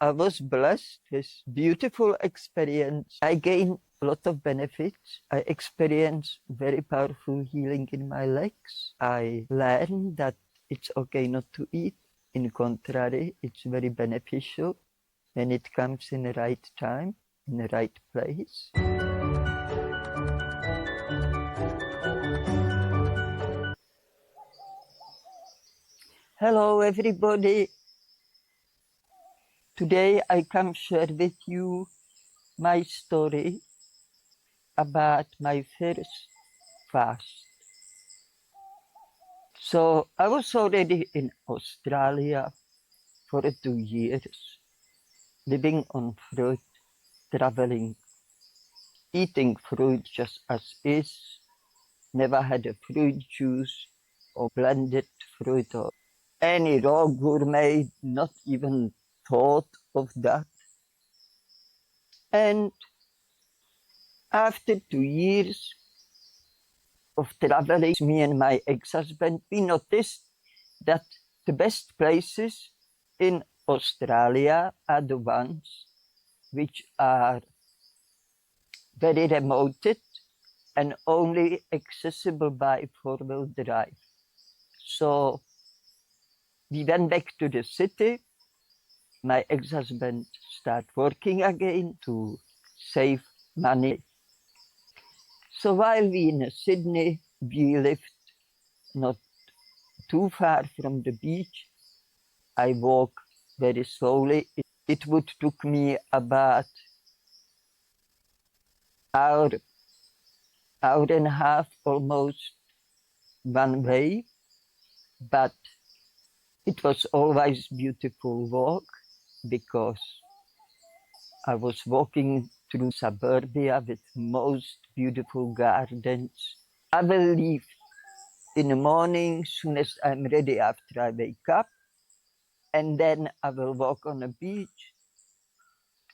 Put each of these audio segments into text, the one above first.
I was blessed with beautiful experience. I gained a lot of benefits. I experienced very powerful healing in my legs. I learned that it's okay not to eat. In contrary, it's very beneficial when it comes in the right time, in the right place. Hello everybody. Today I come share with you my story about my first fast. So I was already in Australia for 2 years, living on fruit, traveling, eating fruit just as is, never had a fruit juice or blended fruit or any raw gourmet, not even thought of that. And after 2 years of traveling, me and my ex-husband, we noticed that the best places in Australia are the ones which are very remote and only accessible by four-wheel drive. So we went back to the city. My ex-husband started working again to save money. So while we in Sydney, we lived not too far from the beach. I walk very slowly. It would took me about hour and a half almost one way, but it was always beautiful walk because I was walking through suburbia with most beautiful gardens. I will leave in the morning soon as I'm ready after I wake up, and then I will walk on the beach.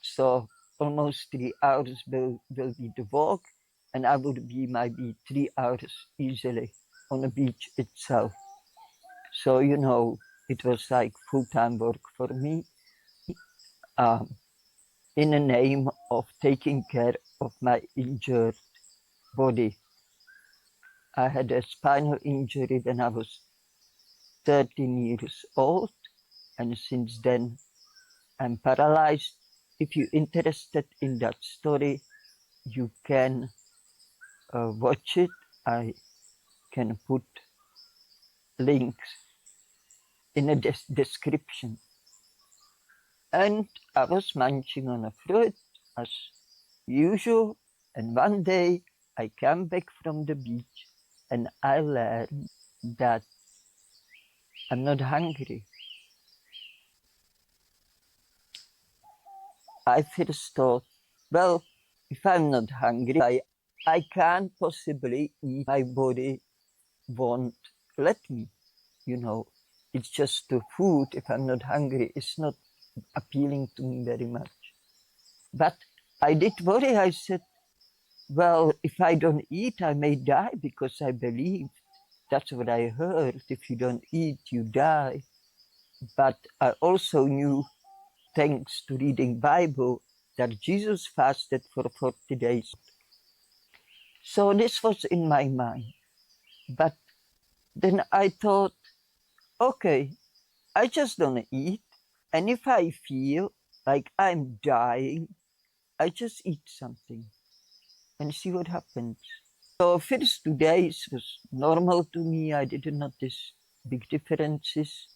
So almost 3 hours will be the walk, and I would be maybe 3 hours easily on the beach itself. So, you know, it was like full-time work for me in the name of taking care of my injured body. I had a spinal injury when I was 13 years old, and since then I'm paralyzed. If you're interested in that story, you can watch it. I can put links in the description. And I was munching on a fruit as usual, and one day I came back from the beach and I learned that I'm not hungry. I first thought, well, if I'm not hungry, I can't possibly eat. My body won't let me, you know. It's just the food. If I'm not hungry, it's not appealing to me very much. But I did worry. I said, well, if I don't eat, I may die, because I believe that's what I heard. If you don't eat, you die. But I also knew, thanks to reading Bible, that Jesus fasted for 40 days. So this was in my mind. But then I thought, okay, I just don't eat. And if I feel like I'm dying, I just eat something and see what happens. So first 2 days was normal to me. I didn't notice big differences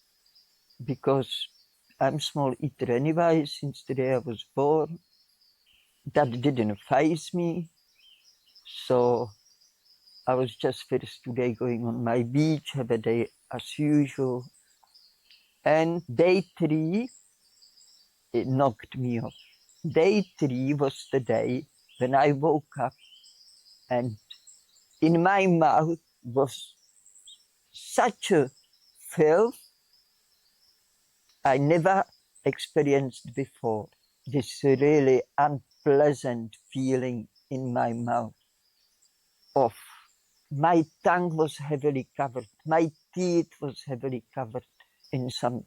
because I'm small eater anyway since the day I was born. That didn't faze me. So I was just first 2 days going on my beach, have a day as usual. And day 3, it knocked me off. Day 3 was the day when I woke up and in my mouth was such a filth I never experienced before. This really unpleasant feeling in my mouth of my tongue was heavily covered. My teeth was heavily covered in some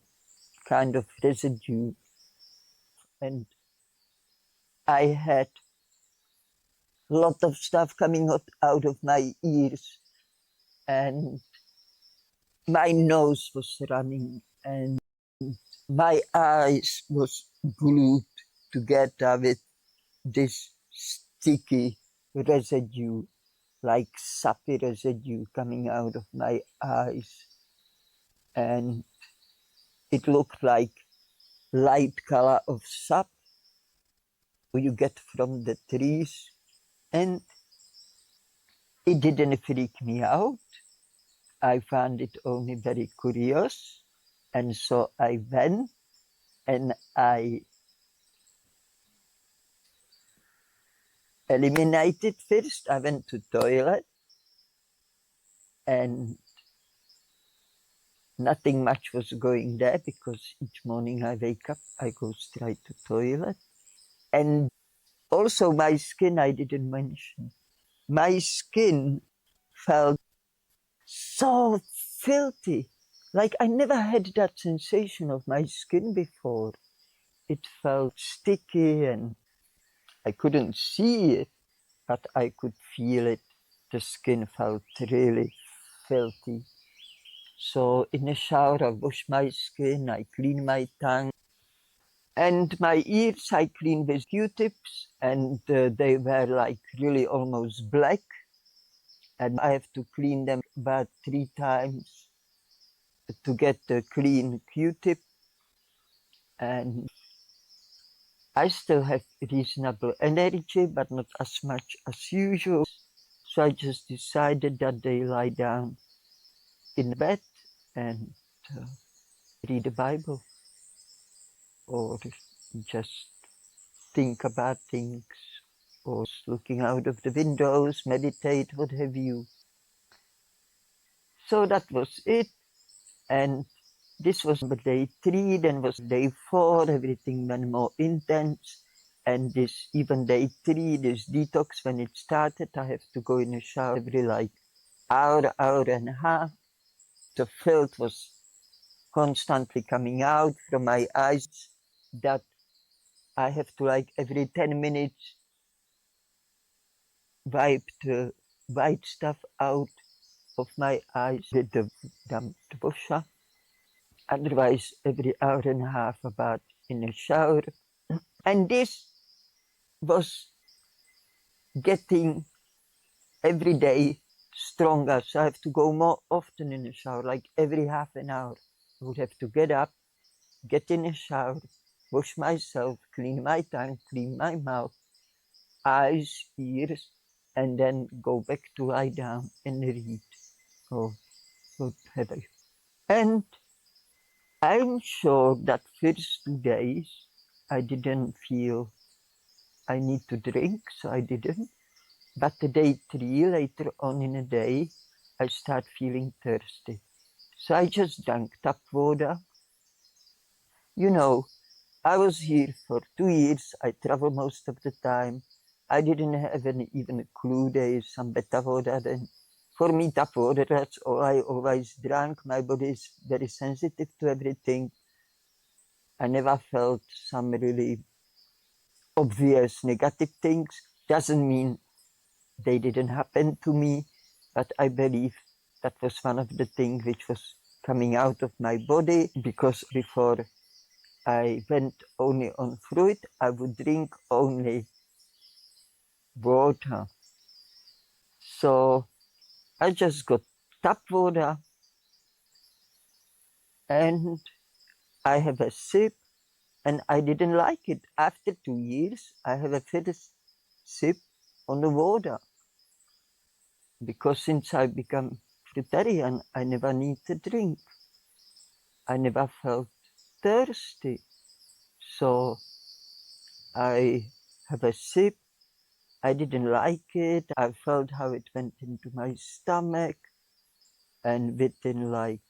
kind of residue and I had a lot of stuff coming out of my ears, and my nose was running, and my eyes was glued together with this sticky residue, like sappy residue coming out of my eyes. And it looked like light color of sap you get from the trees. And it didn't freak me out. I found it only very curious. And so I went and I eliminated first. I went to toilet and nothing much was going there because each morning I wake up, I go straight to toilet. And also my skin, I didn't mention. My skin felt so filthy. Like I never had that sensation of my skin before. It felt sticky and I couldn't see it, but I could feel it. The skin felt really filthy. So in the shower, I wash my skin, I clean my tongue. And my ears, I clean with Q-tips, and they were like really almost black. And I have to clean them about 3 times to get the clean Q-tip. And I still have reasonable energy, but not as much as usual. So I just decided that they lie down in bed and read the Bible or just think about things or looking out of the windows, meditate, what have you. So that was it. And this was day 3, then was day 4, everything went more intense. And this, even day 3, this detox, when it started, I have to go in the shower every like hour and a half. The filth was constantly coming out from my eyes that I have to like every 10 minutes wipe the white stuff out of my eyes with the damp washer. Otherwise, every hour and a half about in the shower. And this was getting every day stronger. So I have to go more often in the shower, like every half an hour. I would have to get up, get in the shower, wash myself, clean my tongue, clean my mouth, eyes, ears, and then go back to lie down and read or whatever. And I'm sure that first 2 days I didn't feel I need to drink, so I didn't. But the day 3, later on in the day, I start feeling thirsty. So I just drank tap water. You know, I was here for 2 years. I travel most of the time. I didn't have even a clue there is some better water than. For me, tap water, that's all I always drank. My body is very sensitive to everything. I never felt some really obvious negative things. Doesn't mean they didn't happen to me, but I believe that was one of the things which was coming out of my body, because before I went only on fruit, I would drink only water. So I just got tap water and I have a sip, and I didn't like it. After 2 years, I have a first sip on the water, because since I become Fruitarian, I never need to drink. I never felt thirsty. So I have a sip. I didn't like it. I felt how it went into my stomach. And within like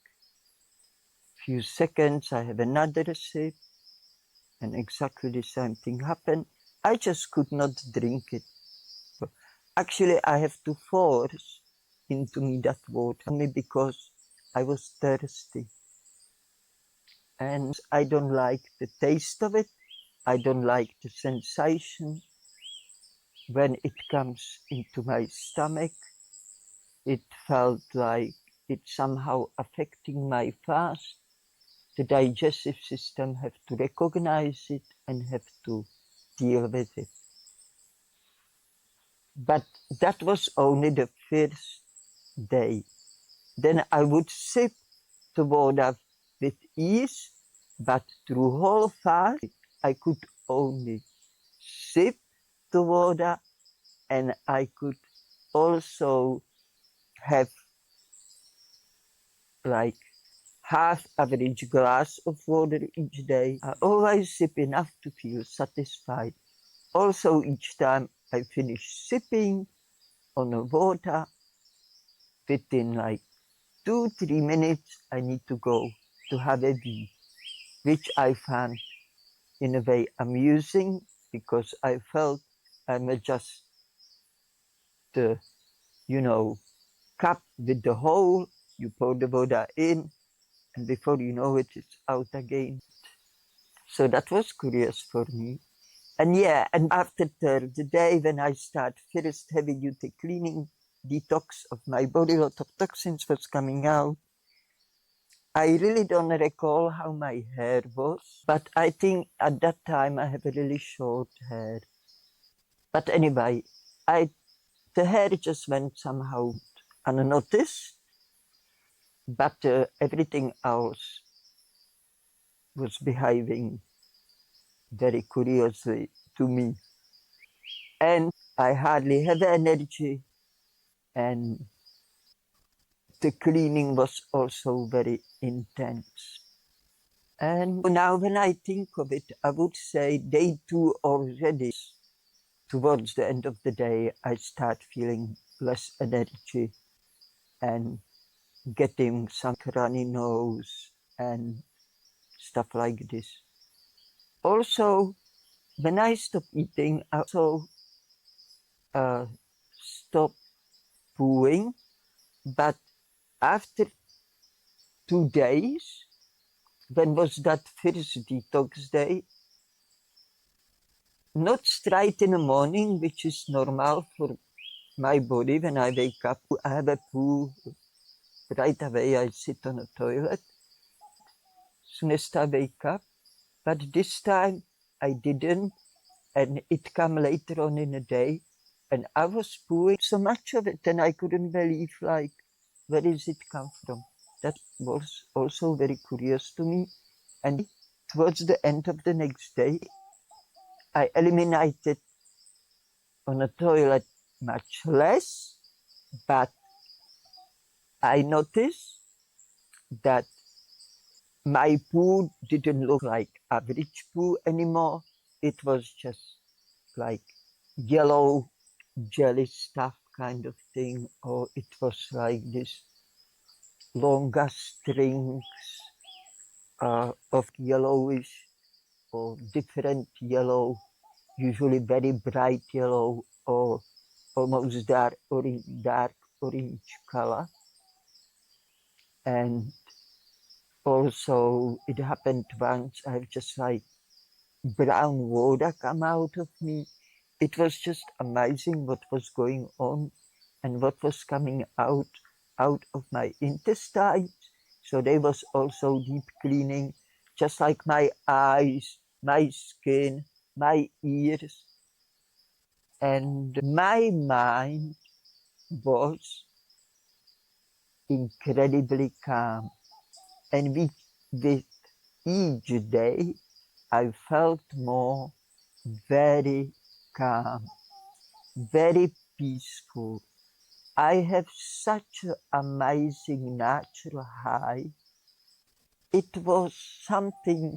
few seconds, I have another sip. And exactly the same thing happened. I just could not drink it. Actually, I have to force into me that water only because I was thirsty. And I don't like the taste of it. I don't like the sensation when it comes into my stomach. It felt like it's somehow affecting my fast. The digestive system have to recognize it and have to deal with it. But that was only the first day. Then I would sip the water with ease, but through whole fast, I could only sip the water, and I could also have like half average glass of water each day. I always sip enough to feel satisfied. Also, each time I finish sipping on the water, within like 2-3 minutes, I need to go to have a wee, which I found in a way amusing because I felt I'm just the, cup with the hole. You pour the water in, and before you know it, it's out again. So that was curious for me. And yeah, and after the day when I start first heavy duty cleaning, detox of my body, a lot of toxins was coming out. I really don't recall how my hair was, but I think at that time I have a really short hair. But anyway, the hair just went somehow unnoticed, but everything else was behaving very curiously to me. And I hardly have energy, and the cleaning was also very intense. And now when I think of it, I would say day 2 already. Towards the end of the day, I start feeling less energy and getting some runny nose and stuff like this. Also, when I stop eating, I also stop pooing, but after 2 days, when was that first detox day, not straight in the morning, which is normal for my body when I wake up. I have a poo right away. I sit on the toilet as soon as I wake up. But this time I didn't, and it came later on in the day, and I was pooing so much of it, and I couldn't believe, like, where does it come from? That was also very curious to me. And towards the end of the next day, I eliminated on the toilet much less, but I noticed that my poo didn't look like average poo anymore. It was just like yellow jelly stuff kind of thing, or it was like this longer strings of yellowish or different yellow, usually very bright yellow or almost dark orange color. And also it happened once, I've just like brown water come out of me. It was just amazing what was going on and what was coming out of my intestines. So there was also deep cleaning, just like my eyes, my skin, my ears. And my mind was incredibly calm. And with each day, I felt more very calm, very peaceful. I have such an amazing natural high. It was something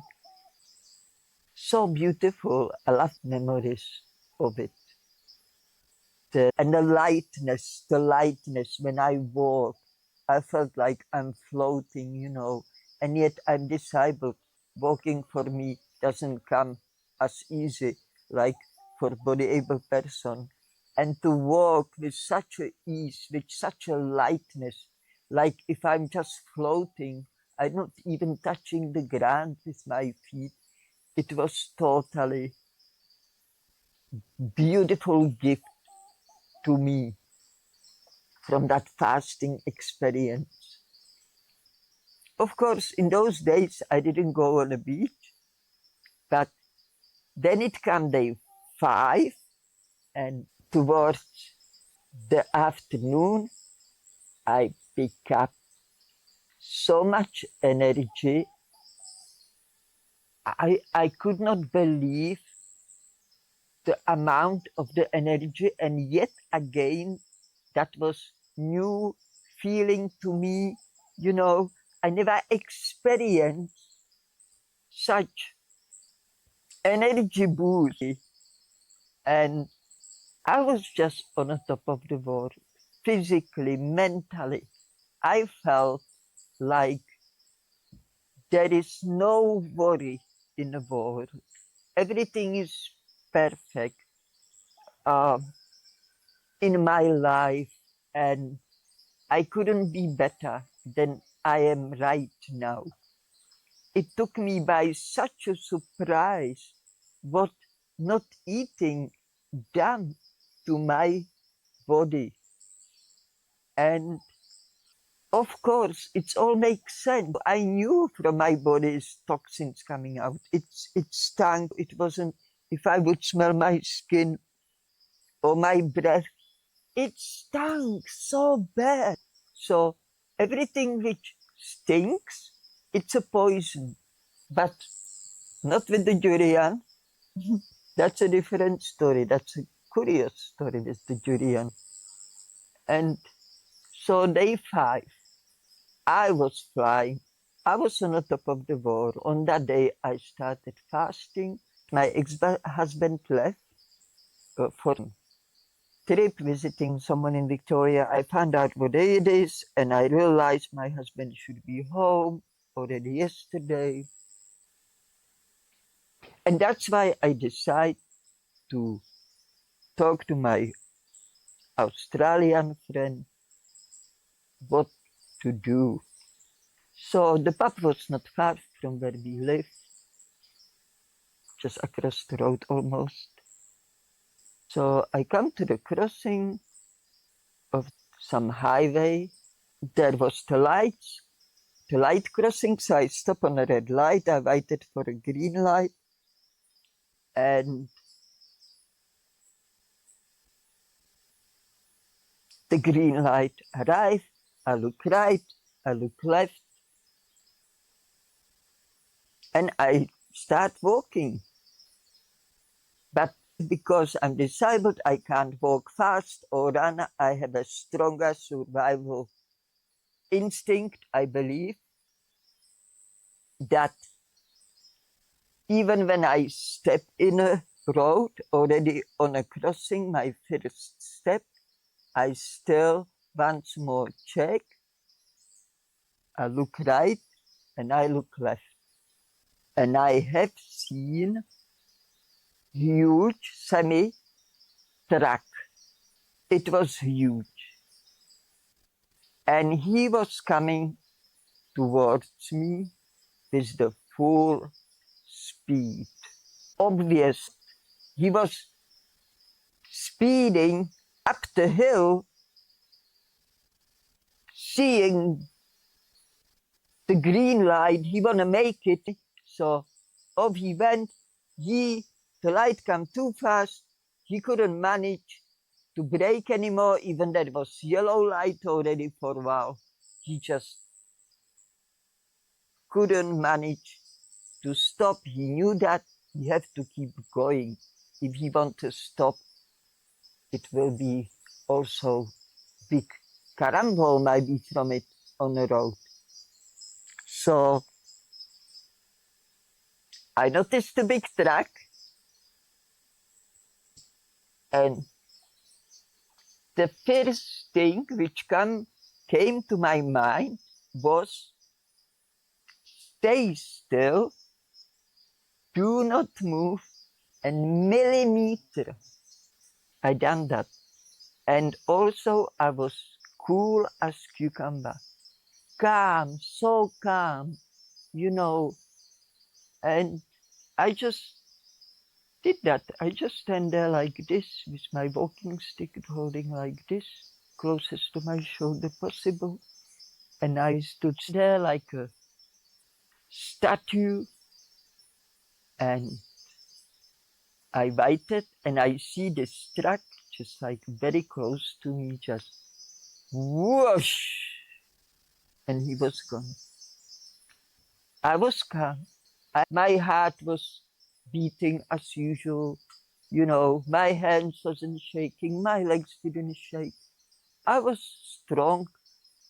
so beautiful. I love memories of it. And the lightness when I walk, I felt like I'm floating, and yet I'm disabled. Walking for me doesn't come as easy like for body able person. And to walk with such a ease, with such a lightness, like if I'm just floating, I'm not even touching the ground with my feet. it was totally beautiful gift to me from that fasting experience. Of course, in those days, I didn't go on a beach, but then it came day 5, and towards the afternoon, I picked up so much energy. I could not believe the amount of the energy, and yet again, that was new feeling to me. You know, I never experienced such energy boost, and I was just on the top of the world, physically, mentally. I felt like there is no worry in the world. Everything is perfect in my life, and I couldn't be better than I am right now. It took me by such a surprise what not eating done to my body. And of course, it all makes sense. I knew from my body's toxins coming out. It stank. It wasn't, if I would smell my skin or my breath, it stank so bad. So everything which stinks, it's a poison. But not with the durian. That's a different story. That's a curious story with the durian. And so day 5, I was flying. I was on the top of the world. On that day, I started fasting. My ex-husband left for a trip visiting someone in Victoria. I found out what day it is, and I realized my husband should be home already yesterday. And that's why I decided to talk to my Australian friend what to do. So the pub was not far from where we live, just across the road almost. So I come to the crossing of some highway. There was the light crossing, so I stopped on a red light. I waited for a green light, and the green light arrived. I look right, I look left, and I start walking. But because I'm disabled, I can't walk fast or run. I have a stronger survival instinct, I believe, that even when I step in a road already on a crossing, my first step, I still once more check. I look right and I look left. And I have seen huge semi truck. It was huge. And he was coming towards me with the full speed. Obvious, he was speeding up the hill, seeing the green light, he wanna make it. So off he went. The light came too fast. He couldn't manage to brake anymore, even though it was yellow light already for a while. He just couldn't manage to stop. He knew that he had to keep going. If he wants to stop, it will be also big carambole maybe from it on the road. So I noticed the big truck, and the first thing which came to my mind was, stay still, do not move a millimeter. I done that. And also I was cool as cucumber. Calm, so calm, you know. And I just did that. I just stand there like this with my walking stick holding like this, closest to my shoulder possible. And I stood there like a statue, and I waited, and I see this truck just like very close to me, just whoosh, and he was gone. I was calm. My heart was beating as usual. You know, my hands wasn't shaking, my legs didn't shake. I was strong.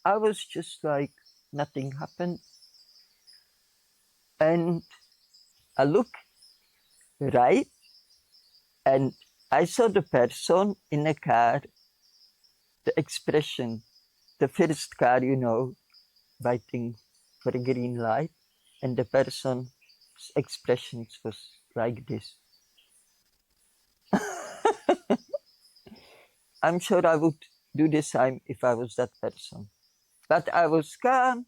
I was just like nothing happened. And I look right, and I saw the person in the car, the expression, the first car, you know, waiting for a green light, and the person's expressions was like this. I'm sure I would do the same if I was that person. But I was calm,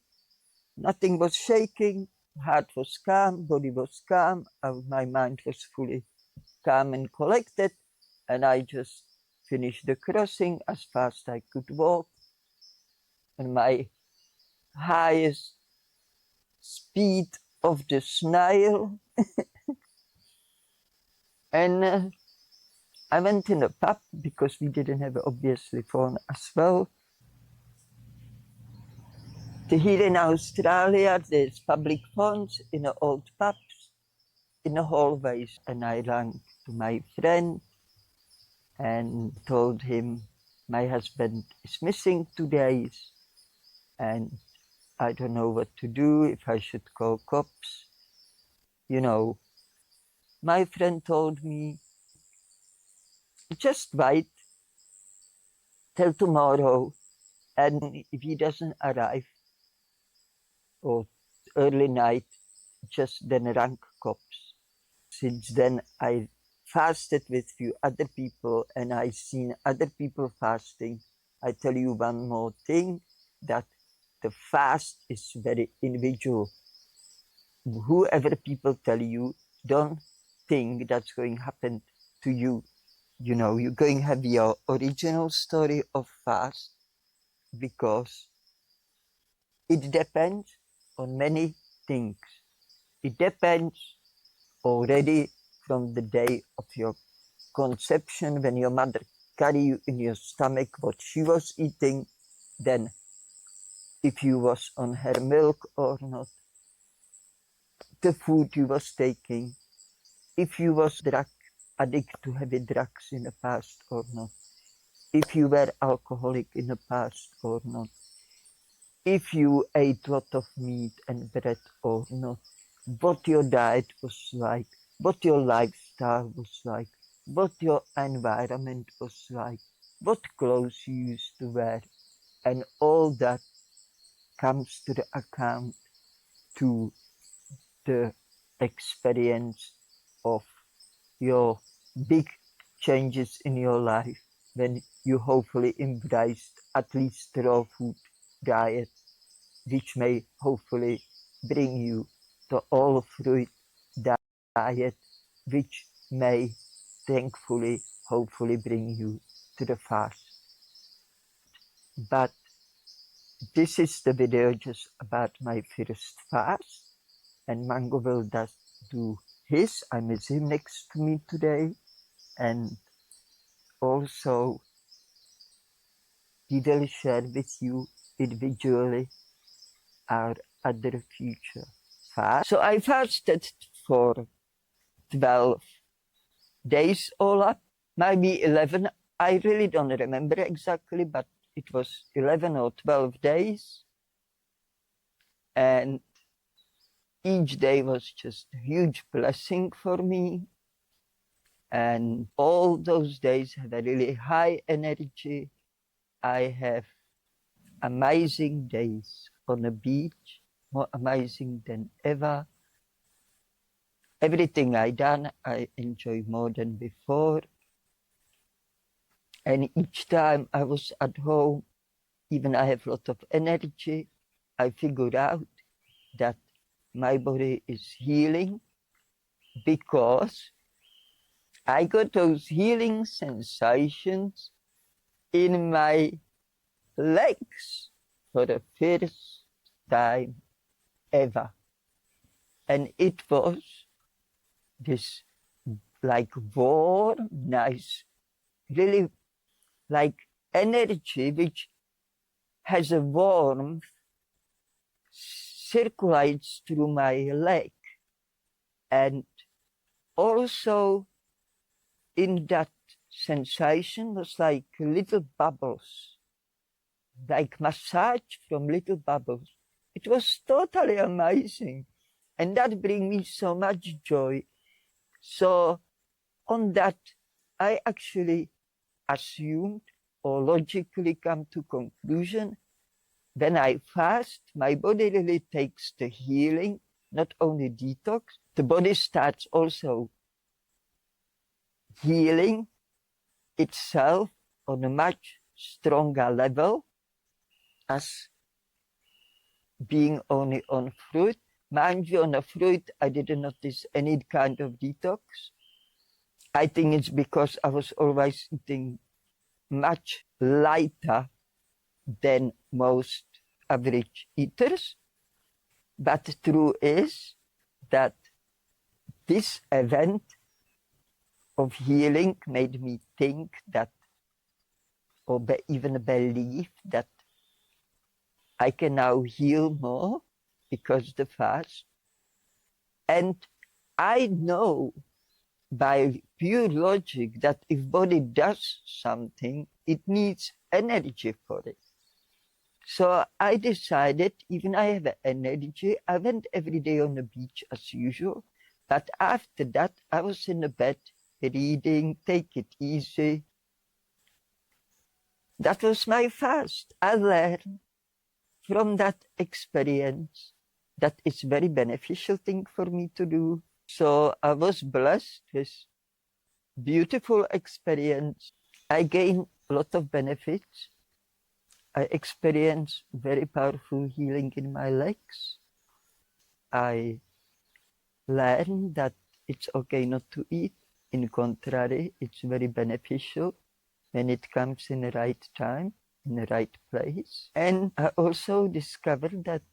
nothing was shaking, heart was calm, body was calm, my mind was fully calm and collected, and I just finished the crossing as fast as I could walk, and my highest speed of the snail. And I went in a pub because we didn't have obviously phone as well. Here in Australia, there's public phones in the old pubs, in the hallways, and I rang to my friend and told him my husband is missing 2 days, and I don't know what to do, if I should call cops. You know, my friend told me, just wait till tomorrow, and if he doesn't arrive, or early night, just then rank cops. Since then, I fasted with few other people, and I seen other people fasting. I tell you one more thing, that the fast is very individual. Whoever people tell you, don't think that's going to happen to you. You know, you're going to have your original story of fast, because it depends on many things. It depends already from the day of your conception, when your mother carried you in your stomach, what she was eating, then if you was on her milk or not, the food you was taking, if you was drug addict to heavy drugs in the past or not, if you were alcoholic in the past or not, if you ate a lot of meat and bread or not, what your diet was like, what your lifestyle was like, what your environment was like, what clothes you used to wear, and all that comes to the account to the experience of your big changes in your life when you hopefully embraced at least raw food diet, which may hopefully bring you the all fruit diet, which may thankfully hopefully bring you to the fast. But this is the video just about my first fast, and Mango will do his. I miss him next to me today, and also he will share with you individually our other future fast. So I fasted for 12 days all up, maybe 11. I really don't remember exactly, but it was 11 or 12 days. And each day was just a huge blessing for me. And all those days had a really high energy. I have amazing days on the beach, more amazing than ever. Everything I done, I enjoy more than before. And each time I was at home, even I have a lot of energy, I figured out that my body is healing, because I got those healing sensations in my legs for the first time ever. And it was this like warm, nice, really like energy which has a warmth circulates through my leg. And also in that sensation was like little bubbles, like massage from little bubbles. It was totally amazing. And that brings me so much joy. So on that, I actually assumed or logically come to conclusion, when I fast, my body really takes the healing, not only detox, the body starts also healing itself on a much stronger level as being only on fruit. Mind you, on a fruit, I didn't notice any kind of detox. I think it's because I was always eating much lighter than most average eaters. But the truth is that this event of healing made me think that, or even believe that I can now heal more because the fast. And I know by pure logic that if body does something, it needs energy for it. So I decided, even I have energy, I went every day on the beach as usual. But after that, I was in the bed reading, take it easy. That was my fast. I learned from that experience that it's very beneficial thing for me to do. So I was blessed with beautiful experience. I gained a lot of benefits. I experienced very powerful healing in my legs. I learned that it's okay not to eat. In contrary, it's very beneficial when it comes in the right time, in the right place. And I also discovered that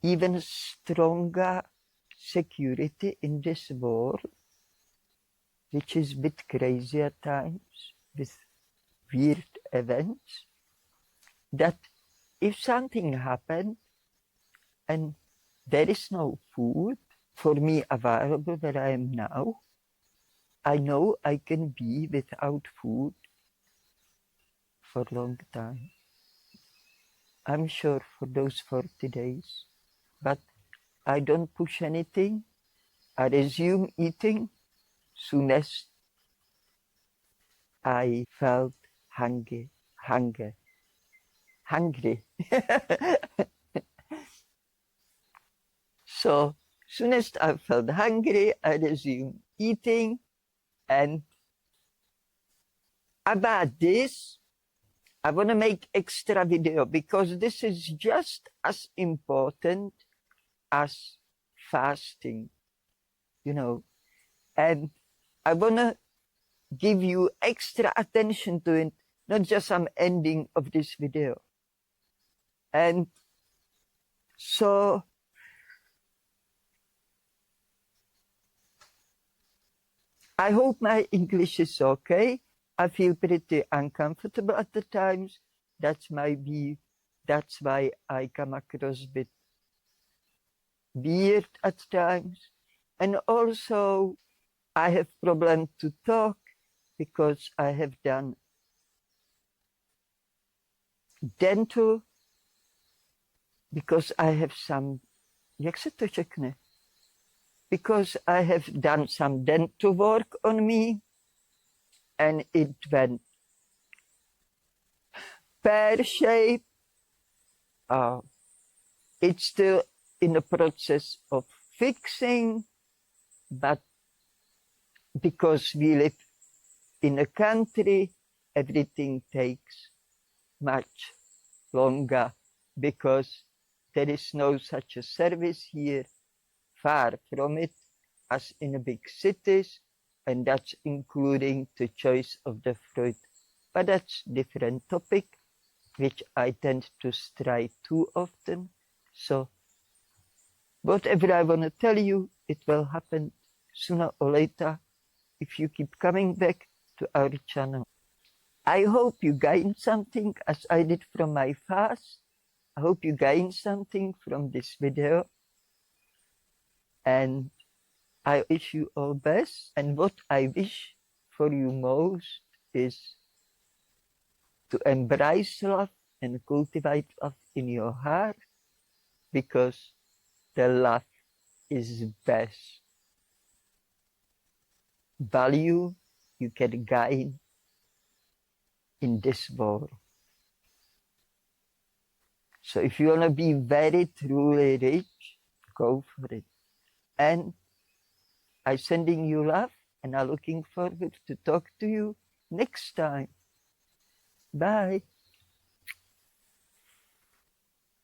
even stronger security in this world, which is a bit crazy at times, with weird events, that if something happened and there is no food for me available where I am now, I know I can be without food for a long time. I'm sure for those 40 days, but I don't push anything. I resume eating soon as I felt hungry. So soon as I felt hungry, I resumed eating. And about this, I want to make extra video because this is just as important as fasting, you know. And I want to give you extra attention to it, not just some ending of this video. And so I hope my English is okay. I feel pretty uncomfortable at the times. That's why I come across a bit weird at times. And also I have problem to talk because I have done dental, because I have some, jak se to řekne? Because I have done some dental work on me and it went pear-shaped. It's still in the process of fixing, but because we live in a country, everything takes much longer because there is no such a service here far from it as in the big cities, and that's including the choice of the fruit. But that's different topic, which I tend to stray too often. So whatever I want to tell you, it will happen sooner or later if you keep coming back to our channel. I hope you gain something as I did from my fast. I hope you gain something from this video. And I wish you all best. And what I wish for you most is to embrace love and cultivate love in your heart, because the love is best value you can gain in this world. So if you want to be very truly rich, go for it. And I'm sending you love, and I'm looking forward to talk to you next time. Bye.